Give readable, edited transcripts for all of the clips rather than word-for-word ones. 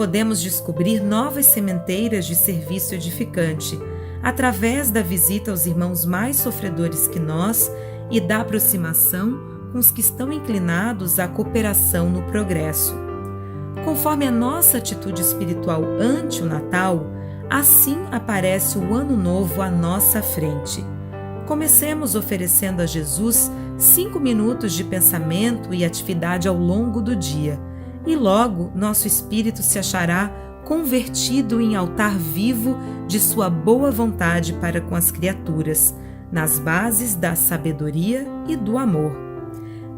Podemos descobrir novas sementeiras de serviço edificante através da visita aos irmãos mais sofredores que nós e da aproximação com os que estão inclinados à cooperação no progresso. Conforme a nossa atitude espiritual ante o Natal, assim aparece o Ano Novo à nossa frente. Comecemos oferecendo a Jesus 5 minutos de pensamento e atividade ao longo do dia, e logo nosso espírito se achará convertido em altar vivo de sua boa vontade para com as criaturas, nas bases da sabedoria e do amor.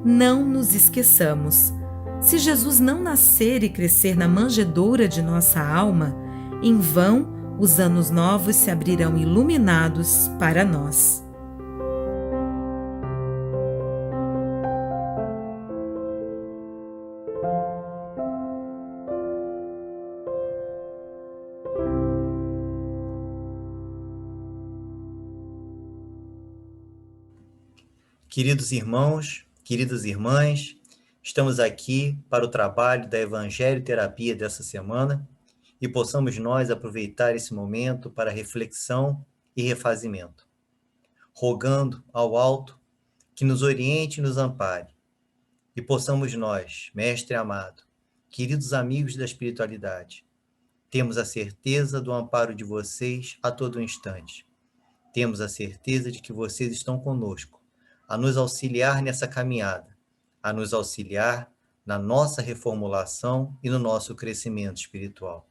Não nos esqueçamos: se Jesus não nascer e crescer na manjedoura de nossa alma, em vão os anos novos se abrirão iluminados para nós. Queridos irmãos, queridas irmãs, estamos aqui para o trabalho da Evangelho Terapia dessa semana e possamos nós aproveitar esse momento para reflexão e refazimento, rogando ao alto que nos oriente e nos ampare, e possamos nós, Mestre amado, queridos amigos da espiritualidade, temos a certeza do amparo de vocês a todo instante. Temos a certeza de que vocês estão conosco, a nos auxiliar nessa caminhada, a nos auxiliar na nossa reformulação e no nosso crescimento espiritual.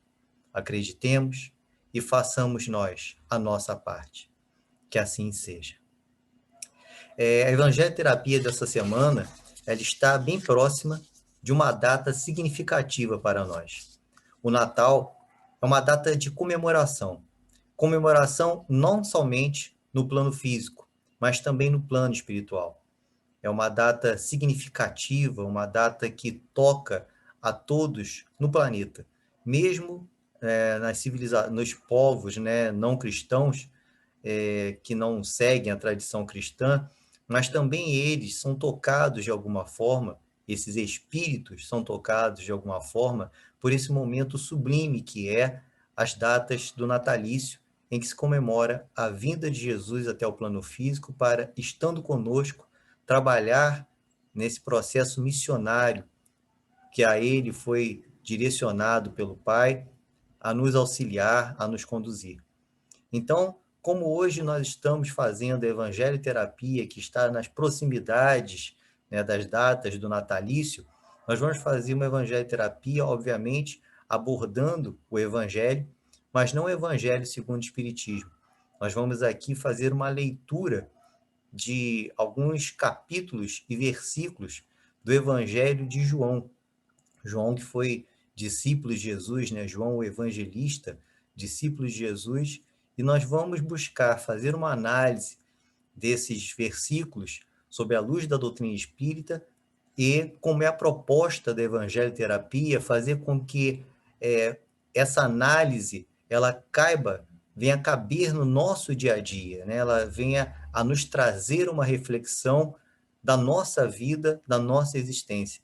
Acreditemos e façamos nós a nossa parte. Que assim seja. A Evangelho Terapia dessa semana, ela está bem próxima de uma data significativa para nós. O Natal é uma data de comemoração. Comemoração não somente no plano físico, mas também no plano espiritual. É uma data significativa, uma data que toca a todos no planeta, mesmo nos povos não cristãos, que não seguem a tradição cristã, mas também eles são tocados de alguma forma, esses espíritos são tocados de alguma forma por esse momento sublime que é as datas do natalício, em que se comemora a vinda de Jesus até o plano físico para, estando conosco, trabalhar nesse processo missionário que a ele foi direcionado pelo Pai, a nos auxiliar, a nos conduzir. Então, como hoje nós estamos fazendo a Evangelho Terapia, que está nas proximidades das datas do natalício, nós vamos fazer uma Evangelho Terapia, obviamente, abordando o Evangelho, mas não o Evangelho segundo o Espiritismo. Nós vamos aqui fazer uma leitura de alguns capítulos e versículos do Evangelho de João. João, que foi discípulo de Jesus, João o Evangelista, discípulo de Jesus, e nós vamos buscar fazer uma análise desses versículos sob a luz da doutrina espírita e, como é a proposta da Evangelho Terapia, fazer com que essa análise ela venha caber no nosso dia a dia, ela venha a nos trazer uma reflexão da nossa vida, da nossa existência.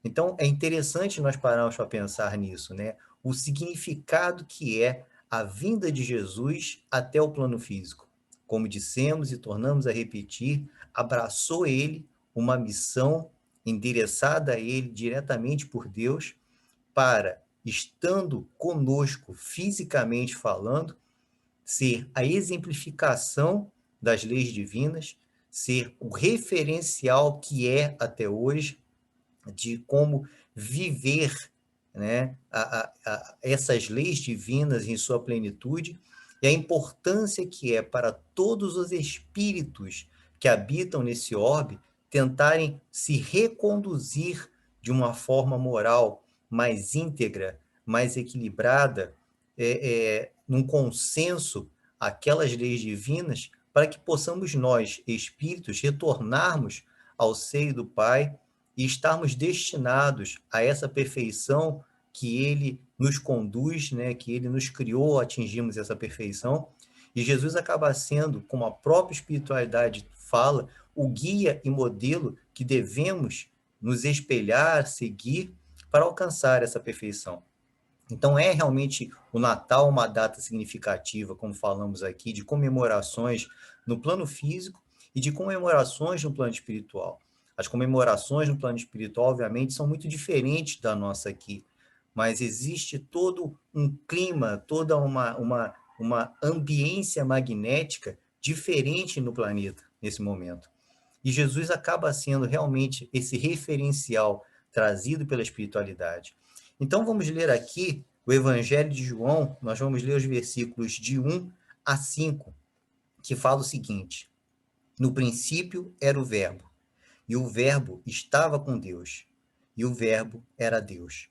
Então, é interessante nós pararmos para pensar nisso, o significado que é a vinda de Jesus até o plano físico. Como dissemos e tornamos a repetir, abraçou ele uma missão endereçada a ele diretamente por Deus para, estando conosco fisicamente falando, ser a exemplificação das leis divinas, ser o referencial que é até hoje de como viver essas leis divinas em sua plenitude e a importância que é para todos os espíritos que habitam nesse orbe tentarem se reconduzir de uma forma moral mais íntegra, mais equilibrada, num consenso aquelas leis divinas, para que possamos nós, espíritos, retornarmos ao seio do Pai e estarmos destinados a essa perfeição que Ele nos conduz, que Ele nos criou, atingimos essa perfeição. E Jesus acaba sendo, como a própria espiritualidade fala, o guia e modelo que devemos nos espelhar, seguir, para alcançar essa perfeição. Então, é realmente o Natal uma data significativa, como falamos aqui, de comemorações no plano físico e de comemorações no plano espiritual. As comemorações no plano espiritual, obviamente, são muito diferentes da nossa aqui, mas existe todo um clima, toda uma ambiência magnética diferente no planeta nesse momento. E Jesus acaba sendo realmente esse referencial trazido pela espiritualidade. Então vamos ler aqui o Evangelho de João, nós vamos ler os versículos de 1 a 5, que fala o seguinte: No princípio era o Verbo, e o Verbo estava com Deus, e o Verbo era Deus.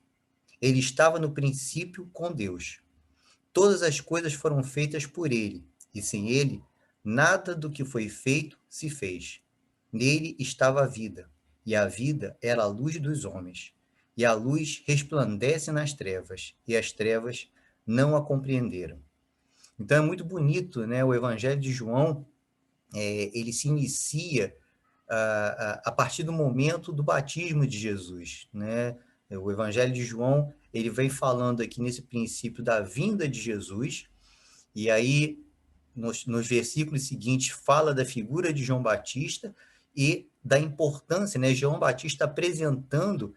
Ele estava no princípio com Deus. Todas as coisas foram feitas por ele, e sem ele, nada do que foi feito se fez. Nele estava a vida, e a vida era a luz dos homens. E a luz resplandece nas trevas, e as trevas não a compreenderam. Então é muito bonito, né? O Evangelho de João, ele se inicia a partir do momento do batismo de Jesus, né? O Evangelho de João, ele vem falando aqui nesse princípio da vinda de Jesus, e aí nos versículos seguintes fala da figura de João Batista e da importância, né? João Batista apresentando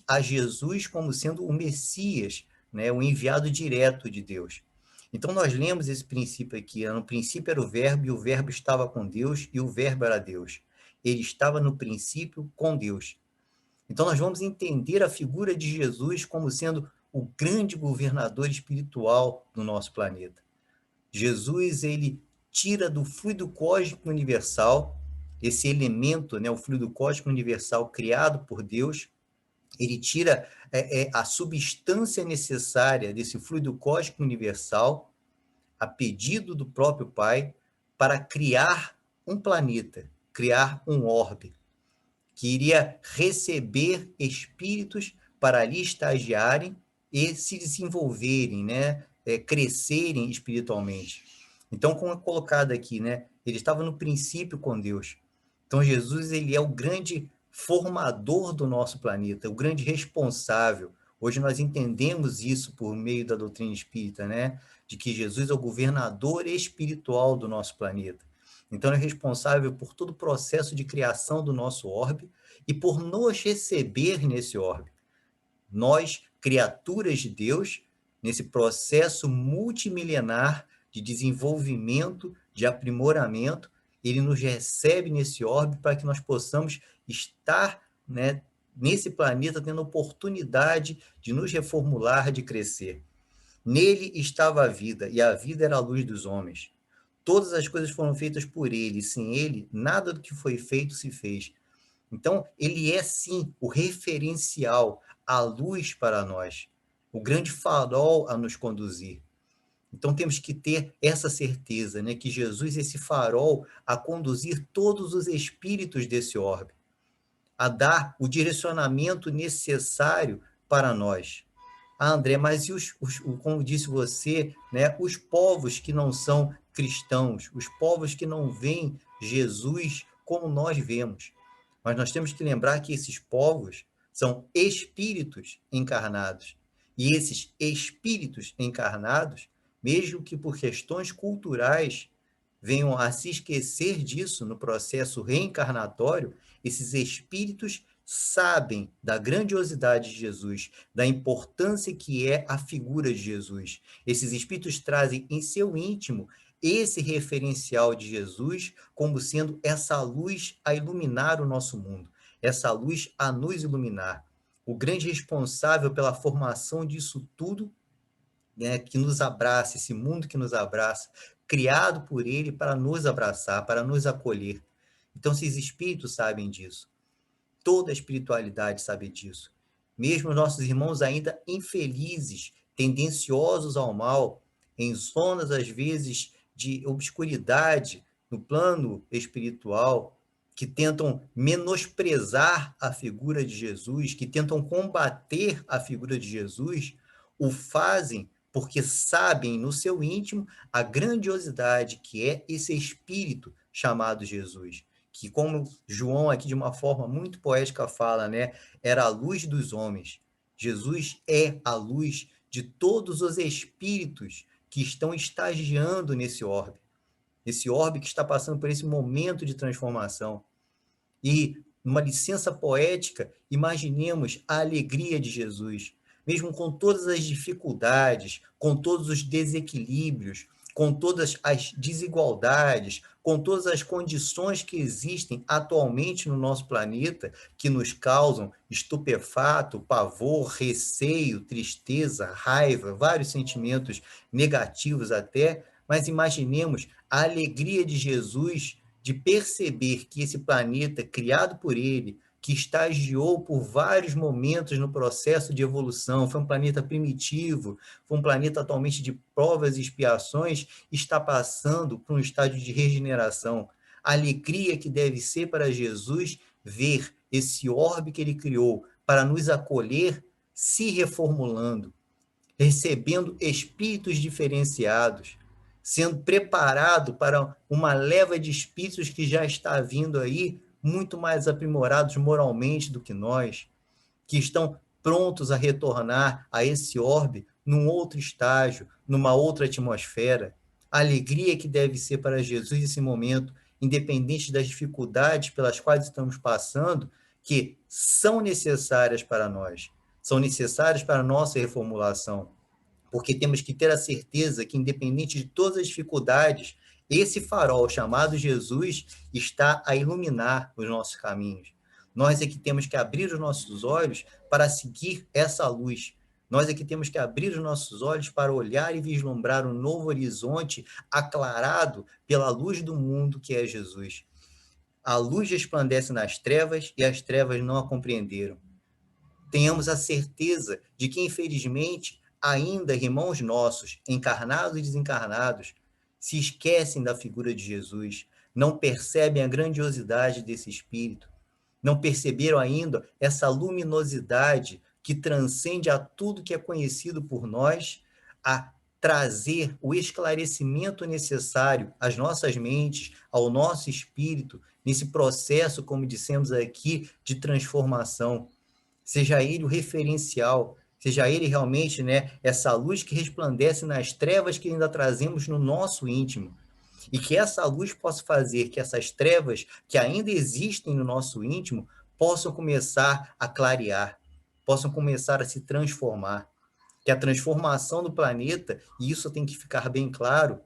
a Jesus como sendo o Messias, né? O enviado direto de Deus. Então nós lemos esse princípio aqui, no princípio era o Verbo, e o Verbo estava com Deus, e o Verbo era Deus. Ele estava no princípio com Deus. Então nós vamos entender a figura de Jesus como sendo o grande governador espiritual do nosso planeta. Jesus, ele tira do fluido cósmico universal, esse elemento, né, o fluido cósmico universal criado por Deus, ele tira a substância necessária desse fluido cósmico universal, a pedido do próprio Pai, para criar um planeta, criar um orbe, que iria receber espíritos para ali estagiarem e se desenvolverem, né? Crescerem espiritualmente. Então, como é colocado aqui, né? Ele estava no princípio com Deus. Então, Jesus, ele é o grande formador do nosso planeta, o grande responsável. Hoje nós entendemos isso por meio da doutrina espírita, né? De que Jesus é o governador espiritual do nosso planeta. Então, ele é responsável por todo o processo de criação do nosso orbe e por nos receber nesse orbe. Nós, criaturas de Deus, nesse processo multimilenar de desenvolvimento, de aprimoramento, ele nos recebe nesse orbe para que nós possamos estar, né, nesse planeta tendo oportunidade de nos reformular, de crescer. Nele estava a vida, e a vida era a luz dos homens. Todas as coisas foram feitas por ele, e sem ele, nada do que foi feito se fez. Então, ele é sim o referencial, a luz para nós, o grande farol a nos conduzir. Então, temos que ter essa certeza, né, que Jesus é esse farol a conduzir todos os espíritos desse orbe, a dar o direcionamento necessário para nós. Ah, André, mas e como disse você, né, os povos que não são cristãos, os povos que não veem Jesus como nós vemos? Mas nós temos que lembrar que esses povos são espíritos encarnados. E esses espíritos encarnados, mesmo que por questões culturais venham a se esquecer disso no processo reencarnatório, esses espíritos sabem da grandiosidade de Jesus, da importância que é a figura de Jesus. Esses espíritos trazem em seu íntimo esse referencial de Jesus como sendo essa luz a iluminar o nosso mundo, essa luz a nos iluminar. O grande responsável pela formação disso tudo, né, que nos abraça, esse mundo que nos abraça, criado por ele para nos abraçar, para nos acolher. Então, esses espíritos sabem disso. Toda a espiritualidade sabe disso. Mesmo nossos irmãos ainda infelizes, tendenciosos ao mal, em zonas, às vezes, de obscuridade no plano espiritual, que tentam menosprezar a figura de Jesus, que tentam combater a figura de Jesus, o fazem porque sabem no seu íntimo a grandiosidade que é esse espírito chamado Jesus, que, como João aqui de uma forma muito poética fala, né, era a luz dos homens. Jesus é a luz de todos os espíritos que estão estagiando nesse orbe que está passando por esse momento de transformação. E, numa licença poética, imaginemos a alegria de Jesus, mesmo com todas as dificuldades, com todos os desequilíbrios, com todas as desigualdades, com todas as condições que existem atualmente no nosso planeta, que nos causam estupefato, pavor, receio, tristeza, raiva, vários sentimentos negativos até, mas imaginemos a alegria de Jesus de perceber que esse planeta criado por ele, que estagiou por vários momentos no processo de evolução, foi um planeta primitivo, foi um planeta atualmente de provas e expiações, está passando por um estágio de regeneração. A alegria que deve ser para Jesus ver esse orbe que ele criou para nos acolher se reformulando, recebendo espíritos diferenciados, sendo preparado para uma leva de espíritos que já está vindo aí, muito mais aprimorados moralmente do que nós, que estão prontos a retornar a esse orbe num outro estágio, numa outra atmosfera. A alegria que deve ser para Jesus esse momento, independente das dificuldades pelas quais estamos passando, que são necessárias para nós, são necessárias para a nossa reformulação, porque temos que ter a certeza que, independente de todas as dificuldades, esse farol chamado Jesus está a iluminar os nossos caminhos. Nós é que temos que abrir os nossos olhos para seguir essa luz. Nós é que temos que abrir os nossos olhos para olhar e vislumbrar um novo horizonte aclarado pela luz do mundo que é Jesus. A luz resplandece nas trevas e as trevas não a compreenderam. Tenhamos a certeza de que, infelizmente, ainda irmãos nossos, encarnados e desencarnados, se esquecem da figura de Jesus, não percebem a grandiosidade desse Espírito, não perceberam ainda essa luminosidade que transcende a tudo que é conhecido por nós, a trazer o esclarecimento necessário às nossas mentes, ao nosso espírito, nesse processo, como dissemos aqui, de transformação. Seja ele o referencial, seja ele realmente, né, essa luz que resplandece nas trevas que ainda trazemos no nosso íntimo. E que essa luz possa fazer que essas trevas que ainda existem no nosso íntimo possam começar a clarear, possam começar a se transformar. Que a transformação do planeta, e isso tem que ficar bem claro,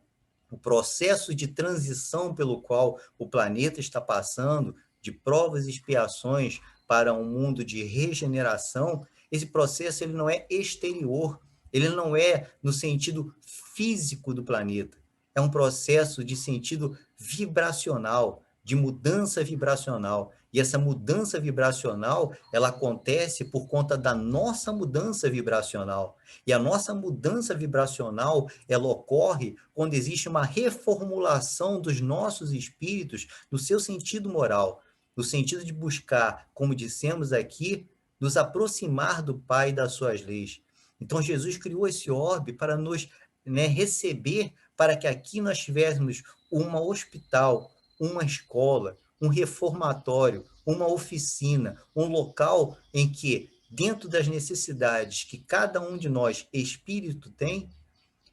o processo de transição pelo qual o planeta está passando, de provas e expiações para um mundo de regeneração, esse processo ele não é exterior, ele não é no sentido físico do planeta, é um processo de sentido vibracional, de mudança vibracional. E essa mudança vibracional, ela acontece por conta da nossa mudança vibracional. E a nossa mudança vibracional, ela ocorre quando existe uma reformulação dos nossos espíritos no seu sentido moral, no sentido de buscar, como dissemos aqui, nos aproximar do Pai e das suas leis. Então, Jesus criou esse orbe para nos, né, receber, para que aqui nós tivéssemos um hospital, uma escola, um reformatório, uma oficina, um local em que, dentro das necessidades que cada um de nós, espírito, tem,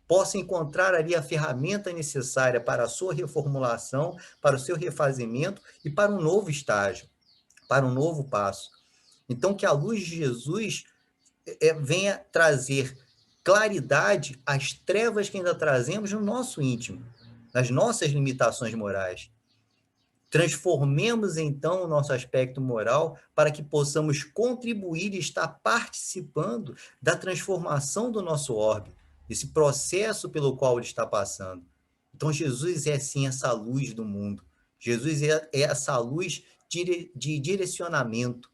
possa encontrar ali a ferramenta necessária para a sua reformulação, para o seu refazimento e para um novo estágio, para um novo passo. Então, que a luz de Jesus venha trazer claridade às trevas que ainda trazemos no nosso íntimo, nas nossas limitações morais. Transformemos, então, o nosso aspecto moral para que possamos contribuir e estar participando da transformação do nosso orbe, desse processo pelo qual ele está passando. Então, Jesus é, sim, essa luz do mundo. Jesus é essa luz de direcionamento,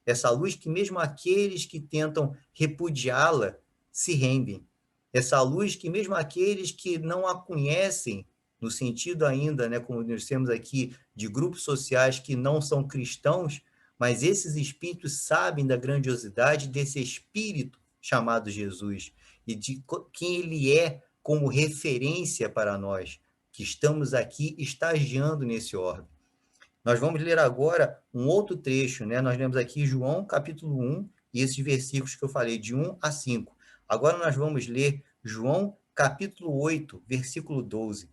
essa luz que mesmo aqueles que tentam repudiá-la se rendem. Essa luz que mesmo aqueles que não a conhecem, no sentido ainda, né, como nós temos aqui, de grupos sociais que não são cristãos, mas esses espíritos sabem da grandiosidade desse espírito chamado Jesus e de quem ele é como referência para nós, que estamos aqui estagiando nesse orbe. Nós vamos ler agora um outro trecho, né? Nós lemos aqui João, capítulo 1, e esses versículos que eu falei, de 1 a 5, Agora nós vamos ler João capítulo 8, versículo 12.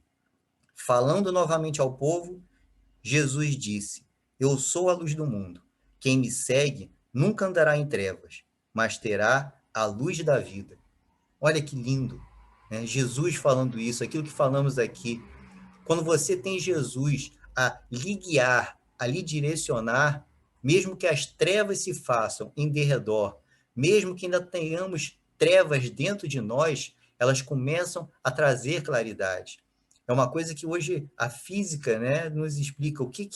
Falando novamente ao povo, Jesus disse: Eu sou a luz do mundo. Quem me segue nunca andará em trevas, mas terá a luz da vida. Olha que lindo, né? Jesus falando isso, aquilo que falamos aqui. Quando você tem Jesus a lhe guiar, a lhe direcionar, mesmo que as trevas se façam em derredor, mesmo que ainda tenhamos trevas dentro de nós, elas começam a trazer claridade. É uma coisa que hoje a física, né, nos explica o que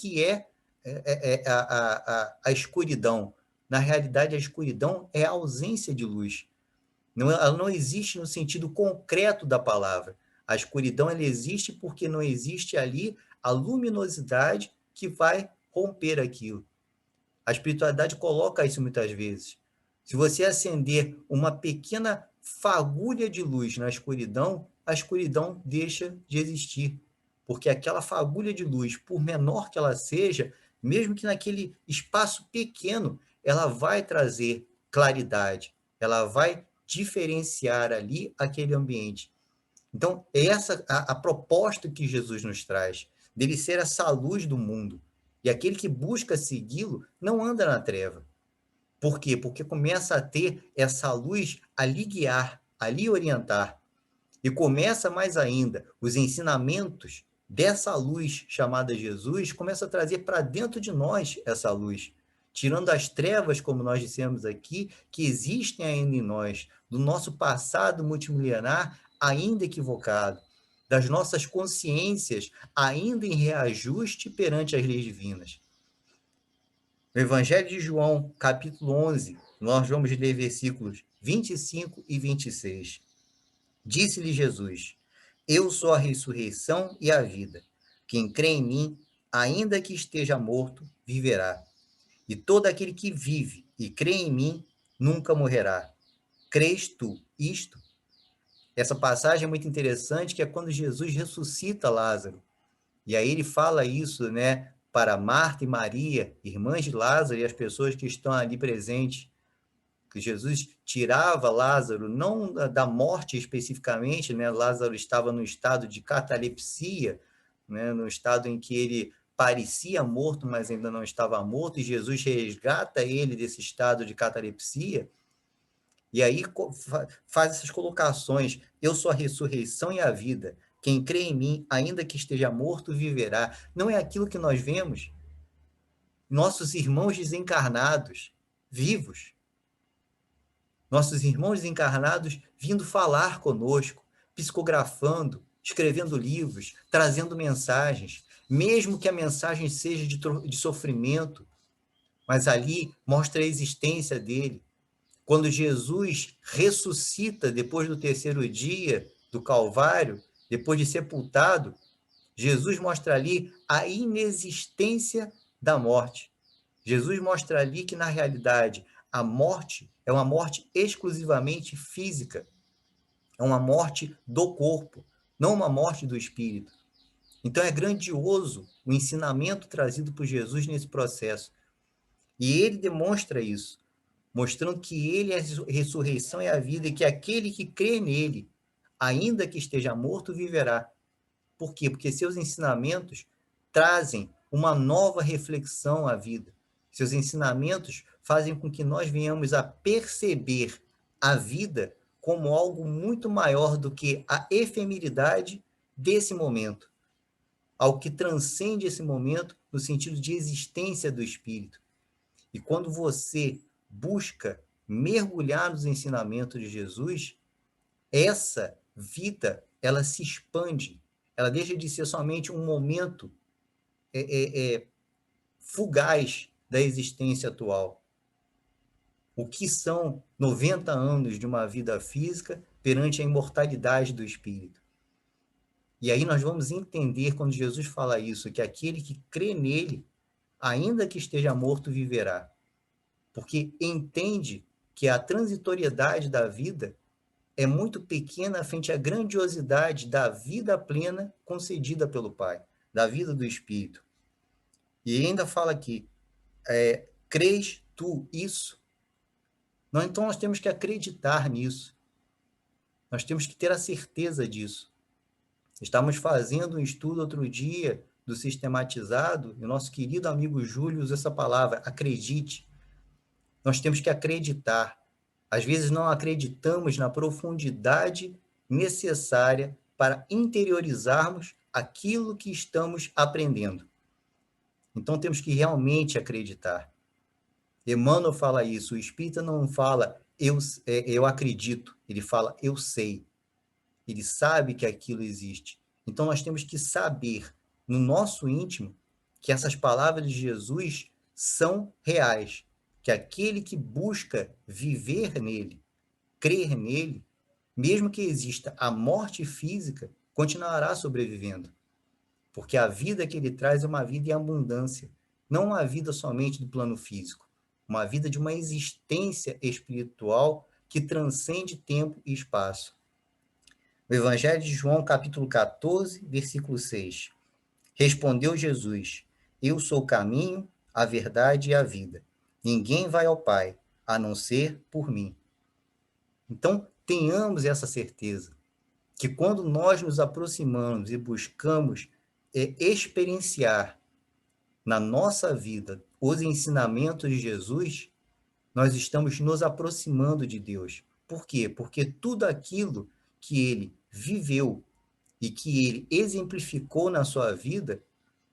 a escuridão. Na realidade, a escuridão é a ausência de luz. Não, ela não existe no sentido concreto da palavra. A escuridão ela existe porque não existe ali a luminosidade que vai romper aquilo. A espiritualidade coloca isso muitas vezes. Se você acender uma pequena fagulha de luz na escuridão, a escuridão deixa de existir. Porque aquela fagulha de luz, por menor que ela seja, mesmo que naquele espaço pequeno, ela vai trazer claridade, ela vai diferenciar ali aquele ambiente. Então, essa a proposta que Jesus nos traz, dele ser essa luz do mundo. E aquele que busca segui-lo não anda na treva. Por quê? Porque começa a ter essa luz a lhe guiar, a lhe orientar. E começa mais ainda, os ensinamentos dessa luz chamada Jesus, começa a trazer para dentro de nós essa luz, tirando as trevas, como nós dissemos aqui, que existem ainda em nós, do nosso passado multimilenar ainda equivocado, das nossas consciências ainda em reajuste perante as leis divinas. No Evangelho de João, capítulo 11, nós vamos ler versículos 25 e 26. Disse-lhe Jesus: Eu sou a ressurreição e a vida. Quem crê em mim, ainda que esteja morto, viverá. E todo aquele que vive e crê em mim, nunca morrerá. Crês tu isto? Essa passagem é muito interessante, que é quando Jesus ressuscita Lázaro. E aí ele fala isso, né, para Marta e Maria, irmãs de Lázaro, e as pessoas que estão ali presentes, que Jesus tirava Lázaro, não da morte especificamente, né? Lázaro estava no estado de catalepsia, né? No estado em que ele parecia morto, mas ainda não estava morto, e Jesus resgata ele desse estado de catalepsia, e aí faz essas colocações: eu sou a ressurreição e a vida. Quem crê em mim, ainda que esteja morto, viverá. Não é aquilo que nós vemos? Nossos irmãos desencarnados, vivos. Nossos irmãos desencarnados vindo falar conosco, psicografando, escrevendo livros, trazendo mensagens, mesmo que a mensagem seja de sofrimento, mas ali mostra a existência dele. Quando Jesus ressuscita depois do terceiro dia do Calvário, depois de sepultado, Jesus mostra ali a inexistência da morte. Jesus mostra ali que, na realidade, a morte é uma morte exclusivamente física, é uma morte do corpo, não uma morte do espírito. Então é grandioso o ensinamento trazido por Jesus nesse processo. E ele demonstra isso, mostrando que ele é a ressurreição e a vida, e que aquele que crê nele, ainda que esteja morto, viverá. Por quê? Porque seus ensinamentos trazem uma nova reflexão à vida. Seus ensinamentos fazem com que nós venhamos a perceber a vida como algo muito maior do que a efemeridade desse momento, algo que transcende esse momento no sentido de existência do espírito. E quando você busca mergulhar nos ensinamentos de Jesus, essa vida ela se expande, ela deixa de ser somente um momento fugaz da existência atual. O que são 90 anos de uma vida física perante a imortalidade do espírito? E aí nós vamos entender, quando Jesus fala isso, que aquele que crê nele, ainda que esteja morto, viverá. Porque entende que a transitoriedade da vida é muito pequena frente à grandiosidade da vida plena concedida pelo Pai, da vida do Espírito. E ainda fala aqui, crês tu isso? Então nós temos que acreditar nisso. Nós temos que ter a certeza disso. Estávamos fazendo um estudo outro dia do sistematizado, e o nosso querido amigo Júlio usa essa palavra, acredite. Nós temos que acreditar. Às vezes não acreditamos na profundidade necessária para interiorizarmos aquilo que estamos aprendendo. Então temos que realmente acreditar. Emmanuel fala isso, o espírita não fala eu acredito, ele fala eu sei. Ele sabe que aquilo existe. Então nós temos que saber no nosso íntimo que essas palavras de Jesus são reais, que aquele que busca viver nele, crer nele, mesmo que exista a morte física, continuará sobrevivendo. Porque a vida que ele traz é uma vida em abundância, não uma vida somente do plano físico, uma vida de uma existência espiritual que transcende tempo e espaço. O Evangelho de João, capítulo 14, versículo 6. Respondeu Jesus: Eu sou o caminho, a verdade e a vida. Ninguém vai ao Pai, a não ser por mim. Então, tenhamos essa certeza, que quando nós nos aproximamos e buscamos experienciar na nossa vida os ensinamentos de Jesus, nós estamos nos aproximando de Deus. Por quê? Porque tudo aquilo que ele viveu e que ele exemplificou na sua vida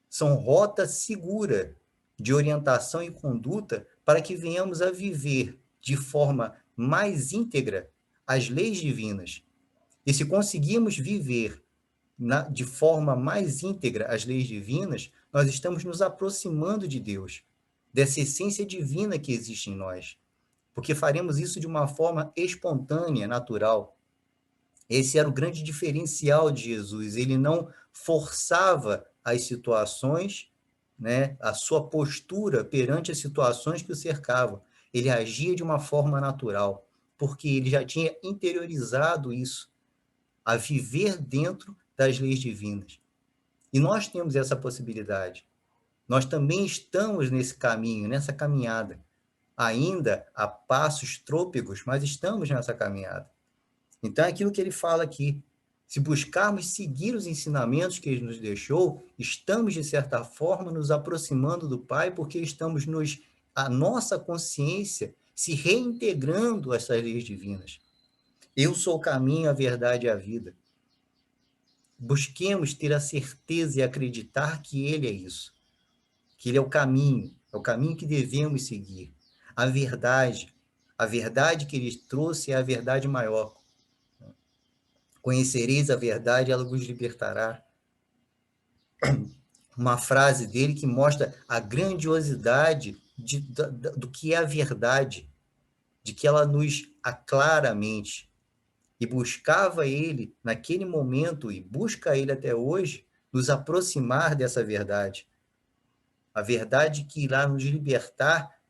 são rota segura de orientação e conduta para que venhamos a viver de forma mais íntegra as leis divinas. E se conseguirmos viver de forma mais íntegra as leis divinas, nós estamos nos aproximando de Deus, dessa essência divina que existe em nós, porque faremos isso de uma forma espontânea, natural. Esse era o grande diferencial de Jesus, ele não forçava as situações, né, a sua postura perante as situações que o cercavam. Ele agia de uma forma natural, porque ele já tinha interiorizado isso, a viver dentro das leis divinas. E nós temos essa possibilidade. Nós também estamos nesse caminho, nessa caminhada. Ainda a passos trôpegos, mas estamos nessa caminhada. Então, é aquilo que ele fala aqui. Se buscarmos seguir os ensinamentos que ele nos deixou, estamos, de certa forma, nos aproximando do Pai, porque estamos a nossa consciência se reintegrando a essas leis divinas. Eu sou o caminho, a verdade e a vida. Busquemos ter a certeza e acreditar que ele é isso, que ele é o caminho que devemos seguir. A verdade que ele trouxe é a verdade maior. Conhecereis a verdade, ela vos libertará. Uma frase dele que mostra a grandiosidade do que é a verdade, de que ela nos aclara a mente. E buscava ele naquele momento, e busca ele até hoje, nos aproximar dessa verdade. A verdade que irá nos libertar,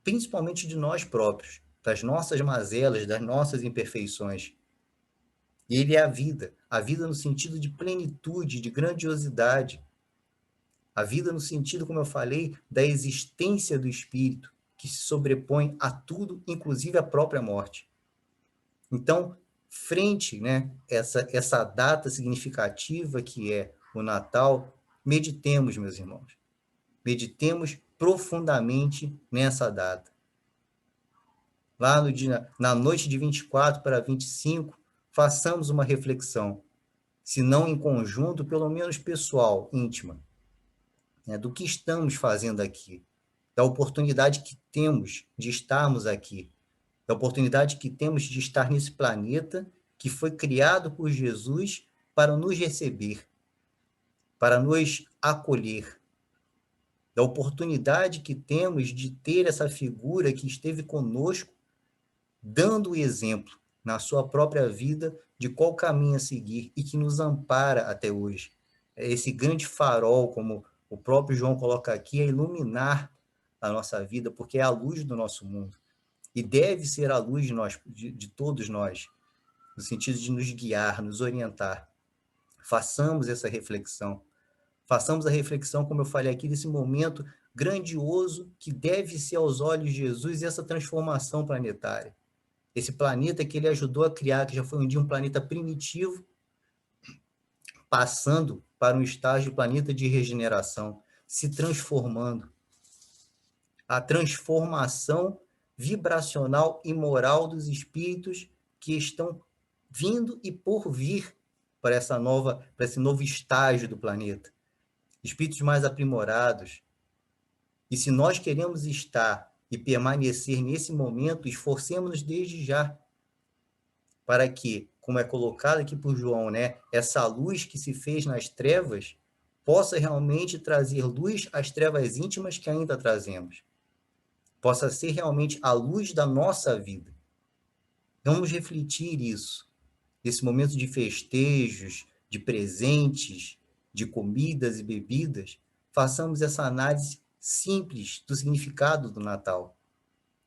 principalmente de nós próprios, das nossas mazelas, das nossas imperfeições. E ele é a vida no sentido de plenitude, de grandiosidade. A vida no sentido, como eu falei, da existência do espírito, que se sobrepõe a tudo, inclusive a própria morte. Então, frente, né, essa data significativa que é o Natal, meditemos, meus irmãos. Meditemos profundamente nessa data. Lá na noite de 24 para 25, façamos uma reflexão, se não em conjunto, pelo menos pessoal, íntima, né, do que estamos fazendo aqui, da oportunidade que temos de estarmos aqui, da oportunidade que temos de estar nesse planeta que foi criado por Jesus para nos receber, para nos acolher, da oportunidade que temos de ter essa figura que esteve conosco, dando o exemplo na sua própria vida de qual caminho a seguir e que nos ampara até hoje. Esse grande farol, como o próprio João coloca aqui, é iluminar a nossa vida, porque é a luz do nosso mundo. E deve ser a luz de todos nós, no sentido de nos guiar, nos orientar. Façamos essa reflexão. Façamos a reflexão, como eu falei aqui, desse momento grandioso que deve ser aos olhos de Jesus essa transformação planetária. esse planeta que ele ajudou a criar, que já foi um dia um planeta primitivo, passando para um estágio de planeta de regeneração, se transformando. A transformação vibracional e moral dos espíritos que estão vindo e por vir para esse novo estágio do planeta. Espíritos mais aprimorados. E se nós queremos estar e permanecer nesse momento, esforcemos-nos desde já para que, como é colocado aqui por João, né, essa luz que se fez nas trevas possa realmente trazer luz às trevas íntimas que ainda trazemos. Possa ser realmente a luz da nossa vida. Vamos refletir isso. Esse momento de festejos, de presentes, de comidas e bebidas, façamos essa análise simples do significado do Natal,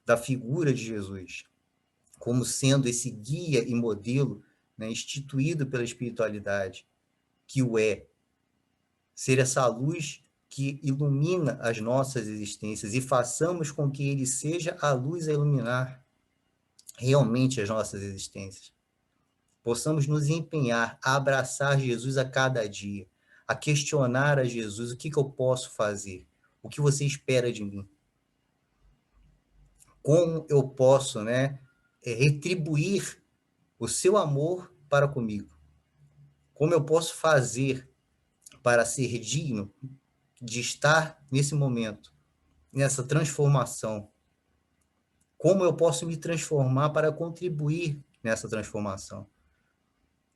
da figura de Jesus, como sendo esse guia e modelo, né, instituído pela espiritualidade, que o é. Ser essa luz que ilumina as nossas existências e façamos com que ele seja a luz a iluminar realmente as nossas existências. Possamos nos empenhar a abraçar Jesus a cada dia, a questionar a Jesus o que eu posso fazer, o que você espera de mim, como eu posso, né, retribuir o seu amor para comigo, como eu posso fazer para ser digno de estar nesse momento, nessa transformação, como eu posso me transformar para contribuir nessa transformação.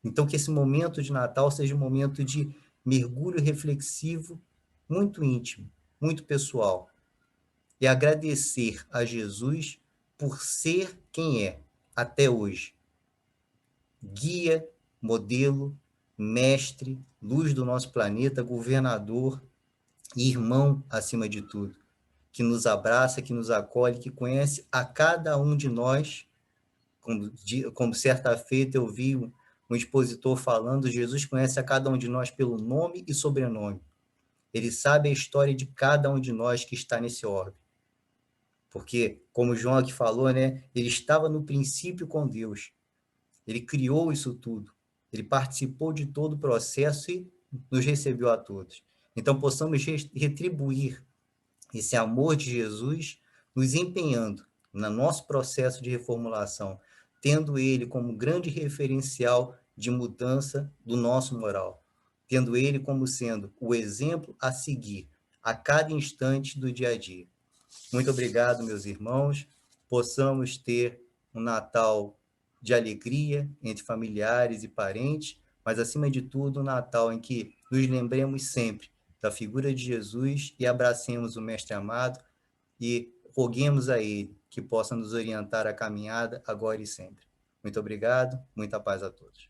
Então, que esse momento de Natal seja um momento de mergulho reflexivo, muito íntimo, muito pessoal. E agradecer a Jesus por ser quem é, até hoje. Guia, modelo, mestre, luz do nosso planeta, governador e irmão acima de tudo. Que nos abraça, que nos acolhe, que conhece a cada um de nós. Como certa feita eu vi um expositor falando, Jesus conhece a cada um de nós pelo nome e sobrenome. Ele sabe a história de cada um de nós que está nesse orbe. Porque, como o João aqui falou, né, ele estava no princípio com Deus. Ele criou isso tudo. Ele participou de todo o processo e nos recebeu a todos. Então, possamos retribuir esse amor de Jesus, nos empenhando no nosso processo de reformulação, tendo ele como grande referencial de mudança do nosso moral, tendo ele como sendo o exemplo a seguir a cada instante do dia a dia. Muito obrigado, meus irmãos. Possamos ter um Natal de alegria entre familiares e parentes, mas, acima de tudo, um Natal em que nos lembremos sempre da figura de Jesus e abracemos o Mestre amado e roguemos a Ele que possa nos orientar a caminhada agora e sempre. Muito obrigado, muita paz a todos.